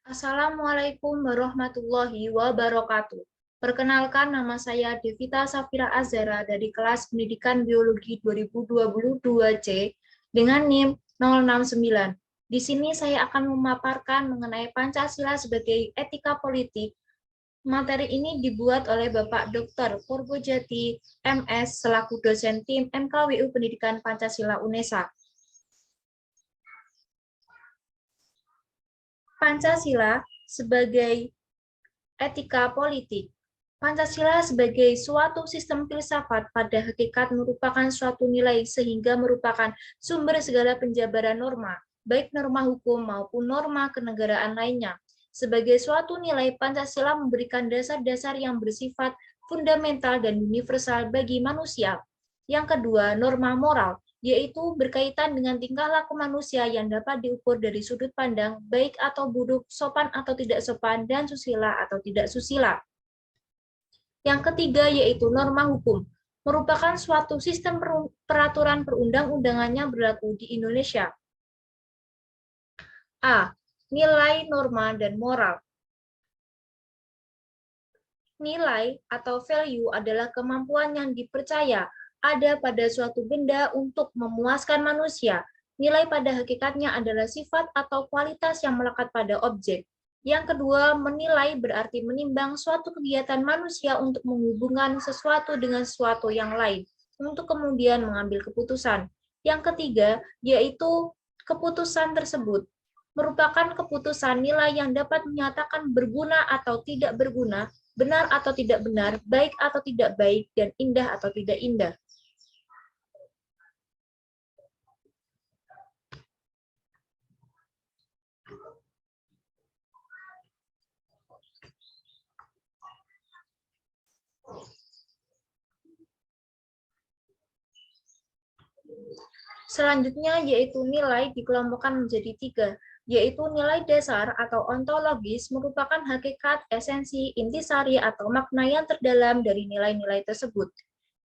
Assalamualaikum warahmatullahi wabarakatuh. Perkenalkan, nama saya Devita Safira Azhara dari kelas Pendidikan Biologi 2022C dengan NIM 069. Di sini saya akan memaparkan mengenai Pancasila sebagai etika politik. Materi ini dibuat oleh Bapak Dr. Purbojati MS selaku dosen tim MKWU Pendidikan Pancasila UNESA. Pancasila sebagai etika politik. Pancasila sebagai suatu sistem filsafat pada hakikat merupakan suatu nilai sehingga merupakan sumber segala penjabaran norma, baik norma hukum maupun norma kenegaraan lainnya. Sebagai suatu nilai, Pancasila memberikan dasar-dasar yang bersifat fundamental dan universal bagi manusia. Yang kedua, norma moral, yaitu berkaitan dengan tingkah laku manusia yang dapat diukur dari sudut pandang baik atau buruk, sopan atau tidak sopan, dan susila atau tidak susila. Yang ketiga yaitu norma hukum, merupakan suatu sistem peraturan perundang-undangan yang berlaku di Indonesia. A. Nilai, norma, dan moral. Nilai atau value adalah kemampuan yang dipercaya ada pada suatu benda untuk memuaskan manusia. Nilai pada hakikatnya adalah sifat atau kualitas yang melekat pada objek. Yang kedua, menilai berarti menimbang suatu kegiatan manusia untuk menghubungkan sesuatu dengan sesuatu yang lain, untuk kemudian mengambil keputusan. Yang ketiga, yaitu keputusan tersebut merupakan keputusan nilai yang dapat menyatakan berguna atau tidak berguna, benar atau tidak benar, baik atau tidak baik, dan indah atau tidak indah. Selanjutnya yaitu nilai dikelompokkan menjadi tiga, yaitu nilai dasar atau ontologis merupakan hakikat, esensi, intisari atau makna yang terdalam dari nilai-nilai tersebut,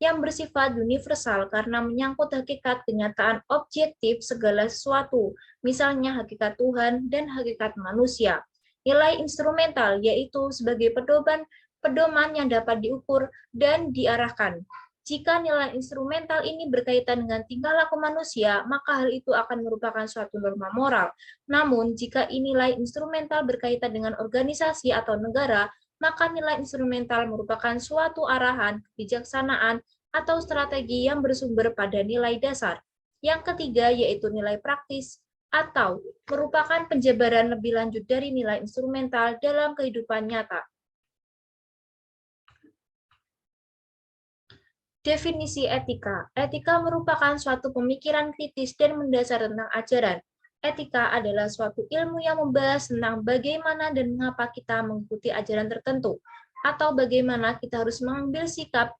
yang bersifat universal karena menyangkut hakikat kenyataan objektif segala sesuatu, misalnya hakikat Tuhan dan hakikat manusia. Nilai instrumental yaitu sebagai pedoman yang dapat diukur dan diarahkan. Jika nilai instrumental ini berkaitan dengan tingkah laku manusia, maka hal itu akan merupakan suatu norma moral. Namun, jika nilai instrumental berkaitan dengan organisasi atau negara, maka nilai instrumental merupakan suatu arahan, kebijaksanaan, atau strategi yang bersumber pada nilai dasar. Yang ketiga yaitu nilai praktis, atau merupakan penjabaran lebih lanjut dari nilai instrumental dalam kehidupan nyata. Definisi etika. Etika merupakan suatu pemikiran kritis dan mendasar tentang ajaran. Etika adalah suatu ilmu yang membahas tentang bagaimana dan mengapa kita mengikuti ajaran tertentu, atau bagaimana kita harus mengambil sikap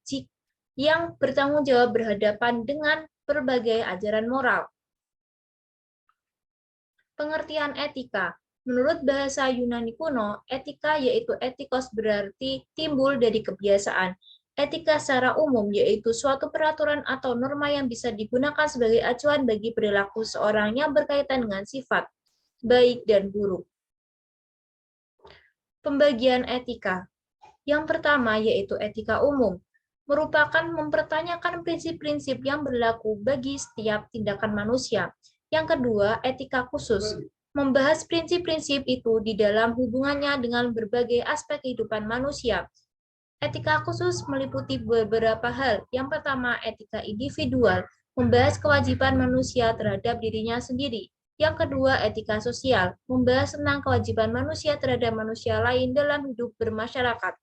yang bertanggung jawab berhadapan dengan berbagai ajaran moral. Pengertian etika. Menurut bahasa Yunani kuno, etika yaitu etikos berarti timbul dari kebiasaan. Etika secara umum yaitu suatu peraturan atau norma yang bisa digunakan sebagai acuan bagi perilaku seorang yang berkaitan dengan sifat, baik dan buruk. Pembagian etika. Yang pertama yaitu etika umum, merupakan mempertanyakan prinsip-prinsip yang berlaku bagi setiap tindakan manusia. Yang kedua, etika khusus, membahas prinsip-prinsip itu di dalam hubungannya dengan berbagai aspek kehidupan manusia. Etika khusus meliputi beberapa hal. Yang pertama, etika individual, membahas kewajiban manusia terhadap dirinya sendiri. Yang kedua, etika sosial, membahas tentang kewajiban manusia terhadap manusia lain dalam hidup bermasyarakat.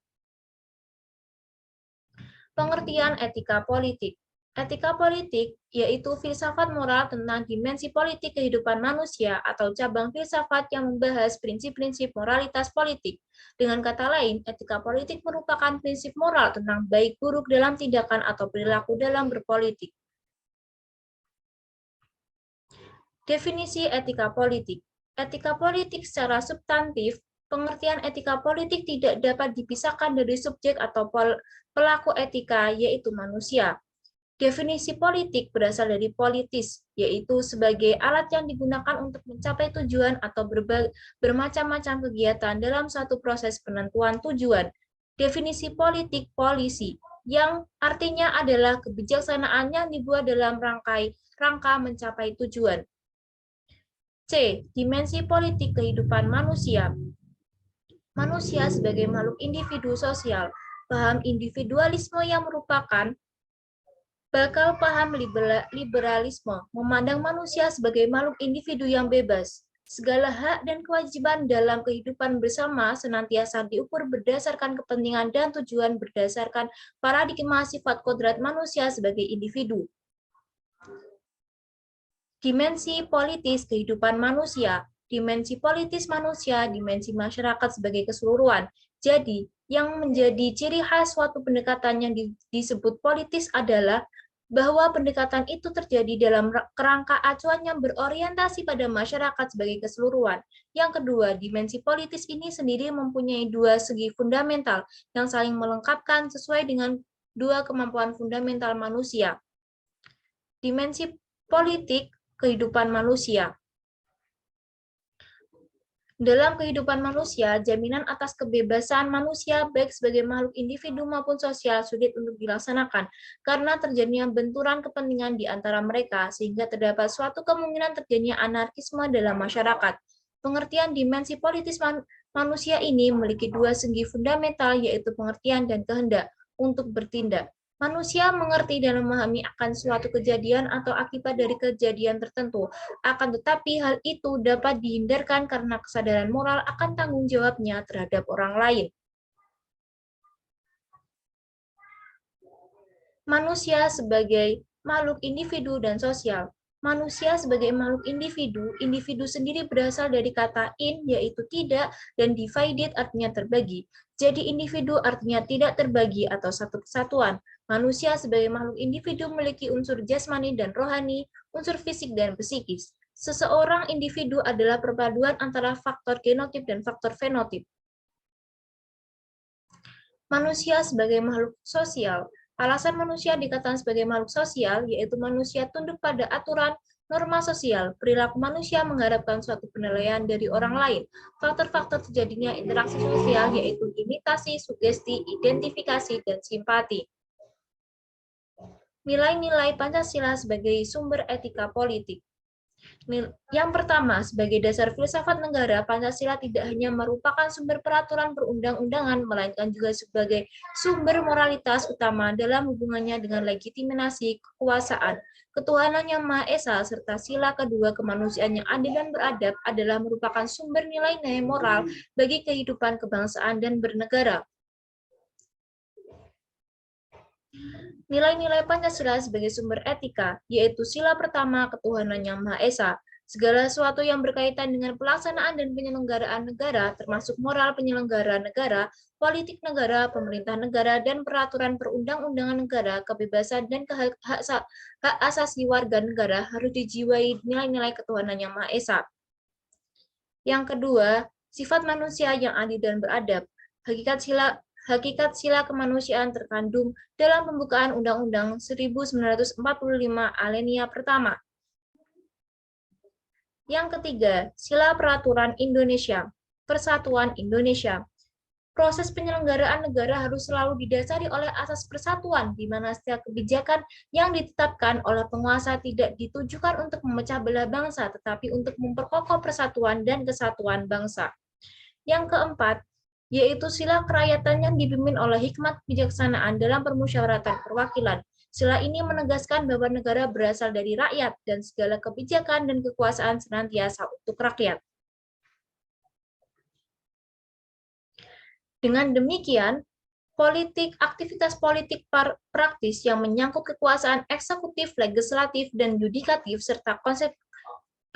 Pengertian etika politik. Etika politik yaitu filsafat moral tentang dimensi politik kehidupan manusia atau cabang filsafat yang membahas prinsip-prinsip moralitas politik. Dengan kata lain, etika politik merupakan prinsip moral tentang baik buruk dalam tindakan atau perilaku dalam berpolitik. Definisi etika politik. Etika politik secara substantif, pengertian etika politik tidak dapat dipisahkan dari subjek atau pelaku etika, yaitu manusia. Definisi politik berasal dari politis, yaitu sebagai alat yang digunakan untuk mencapai tujuan atau bermacam-macam kegiatan dalam suatu proses penentuan tujuan. Definisi politik polisi, yang artinya adalah kebijaksanaan yang dibuat dalam rangka mencapai tujuan. C. Dimensi politik kehidupan manusia. Manusia sebagai makhluk individu sosial, paham individualisme yang merupakan bakal paham liberalisme, memandang manusia sebagai makhluk individu yang bebas. Segala hak dan kewajiban dalam kehidupan bersama senantiasa diukur berdasarkan kepentingan dan tujuan berdasarkan paradigma sifat kodrat manusia sebagai individu. Dimensi politis kehidupan manusia, dimensi politis manusia, dimensi masyarakat sebagai keseluruhan. Jadi, yang menjadi ciri khas suatu pendekatan yang disebut politis adalah bahwa pendekatan itu terjadi dalam kerangka acuan yang berorientasi pada masyarakat sebagai keseluruhan. Yang kedua, dimensi politis ini sendiri mempunyai dua segi fundamental yang saling melengkapkan sesuai dengan dua kemampuan fundamental manusia. Dimensi politik kehidupan manusia. Dalam kehidupan manusia, jaminan atas kebebasan manusia baik sebagai makhluk individu maupun sosial sulit untuk dilaksanakan karena terjadinya benturan kepentingan di antara mereka sehingga terdapat suatu kemungkinan terjadinya anarkisme dalam masyarakat. Pengertian dimensi politis manusia ini memiliki dua segi fundamental yaitu pengertian dan kehendak untuk bertindak. Manusia mengerti dan memahami akan suatu kejadian atau akibat dari kejadian tertentu. Akan tetapi hal itu dapat dihindarkan karena kesadaran moral akan tanggung jawabnya terhadap orang lain. Manusia sebagai makhluk individu dan sosial. Manusia sebagai makhluk individu, individu sendiri berasal dari kata in, yaitu tidak, dan divided artinya terbagi. Jadi individu artinya tidak terbagi atau satu kesatuan. Manusia sebagai makhluk individu memiliki unsur jasmani dan rohani, unsur fisik dan psikis. Seseorang individu adalah perpaduan antara faktor genotip dan faktor fenotip. Manusia sebagai makhluk sosial. Alasan manusia dikatakan sebagai makhluk sosial, yaitu manusia tunduk pada aturan, norma sosial. Perilaku manusia mengharapkan suatu penilaian dari orang lain. Faktor-faktor terjadinya interaksi sosial, yaitu imitasi, sugesti, identifikasi, dan simpati. Nilai-nilai Pancasila sebagai sumber etika politik. Yang pertama, sebagai dasar filsafat negara, Pancasila tidak hanya merupakan sumber peraturan perundang-undangan, melainkan juga sebagai sumber moralitas utama dalam hubungannya dengan legitimasi kekuasaan. Ketuhanan yang Maha Esa serta sila kedua kemanusiaan yang adil dan beradab adalah merupakan sumber nilai-nilai moral bagi kehidupan kebangsaan dan bernegara. Nilai-nilai Pancasila sebagai sumber etika, yaitu sila pertama ketuhanan yang Maha Esa. Segala sesuatu yang berkaitan dengan pelaksanaan dan penyelenggaraan negara, termasuk moral penyelenggara negara, politik negara, pemerintah negara, dan peraturan perundang-undangan negara, kebebasan dan hak asasi warga negara harus dijiwai nilai-nilai ketuhanan yang Maha Esa. Yang kedua, sifat manusia yang adil dan beradab. Hakikat sila kemanusiaan terkandung dalam pembukaan Undang-Undang 1945 alinea pertama. Yang ketiga, sila peraturan Indonesia, Persatuan Indonesia. Proses penyelenggaraan negara harus selalu didasari oleh asas persatuan, di mana setiap kebijakan yang ditetapkan oleh penguasa tidak ditujukan untuk memecah belah bangsa, tetapi untuk memperkokoh persatuan dan kesatuan bangsa. Yang keempat, yaitu sila kerakyatan yang dipimpin oleh hikmat kebijaksanaan dalam permusyawaratan perwakilan. Sila ini menegaskan bahwa negara berasal dari rakyat dan segala kebijakan dan kekuasaan senantiasa untuk rakyat. Dengan demikian, aktivitas politik praktis yang menyangkut kekuasaan eksekutif, legislatif, dan yudikatif, serta konsep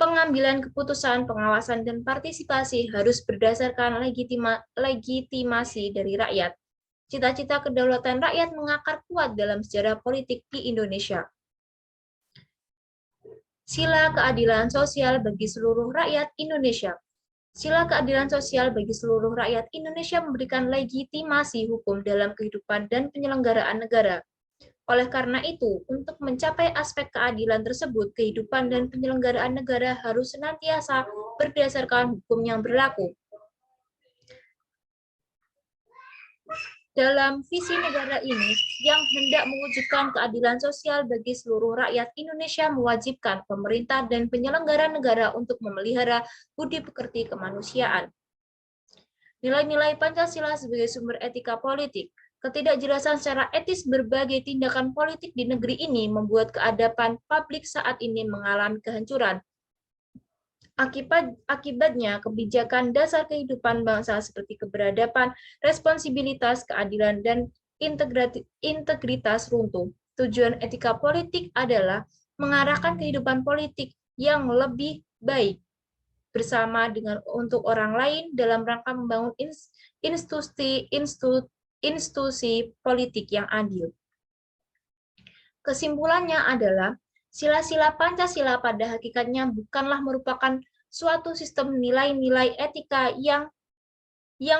pengambilan keputusan, pengawasan, dan partisipasi harus berdasarkan legitimasi dari rakyat. Cita-cita kedaulatan rakyat mengakar kuat dalam sejarah politik di Indonesia. Sila keadilan sosial bagi seluruh rakyat Indonesia. Sila keadilan sosial bagi seluruh rakyat Indonesia memberikan legitimasi hukum dalam kehidupan dan penyelenggaraan negara. Oleh karena itu, untuk mencapai aspek keadilan tersebut, kehidupan dan penyelenggaraan negara harus senantiasa berdasarkan hukum yang berlaku. Dalam visi negara ini, yang hendak mewujudkan keadilan sosial bagi seluruh rakyat Indonesia mewajibkan pemerintah dan penyelenggara negara untuk memelihara budi pekerti kemanusiaan. Nilai-nilai Pancasila sebagai sumber etika politik. Ketidakjelasan secara etis berbagai tindakan politik di negeri ini membuat keadaban publik saat ini mengalami kehancuran. Akibatnya, kebijakan dasar kehidupan bangsa seperti keberadaban, responsibilitas, keadilan, dan integritas runtuh. Tujuan etika politik adalah mengarahkan kehidupan politik yang lebih baik bersama dengan untuk orang lain dalam rangka membangun institusi politik yang adil. Kesimpulannya adalah sila-sila Pancasila pada hakikatnya bukanlah merupakan suatu sistem nilai-nilai etika yang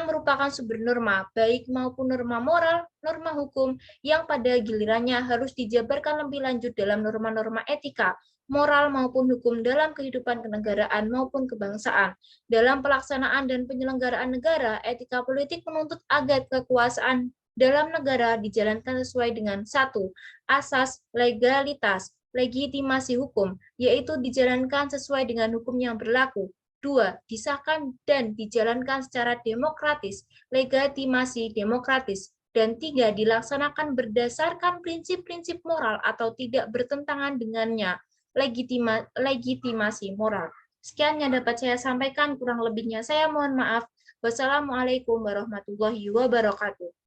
merupakan sumber norma, baik maupun norma moral, norma hukum, yang pada gilirannya harus dijabarkan lebih lanjut dalam norma-norma etika, moral maupun hukum dalam kehidupan kenegaraan maupun kebangsaan. Dalam pelaksanaan dan penyelenggaraan negara, etika politik menuntut agar kekuasaan dalam negara dijalankan sesuai dengan satu, asas legalitas, legitimasi hukum, yaitu dijalankan sesuai dengan hukum yang berlaku. 2. Disahkan dan dijalankan secara demokratis, legitimasi demokratis. Dan 3. Dilaksanakan berdasarkan prinsip-prinsip moral atau tidak bertentangan dengannya, legitimasi moral. Sekian yang dapat saya sampaikan, kurang lebihnya saya mohon maaf. Wassalamualaikum warahmatullahi wabarakatuh.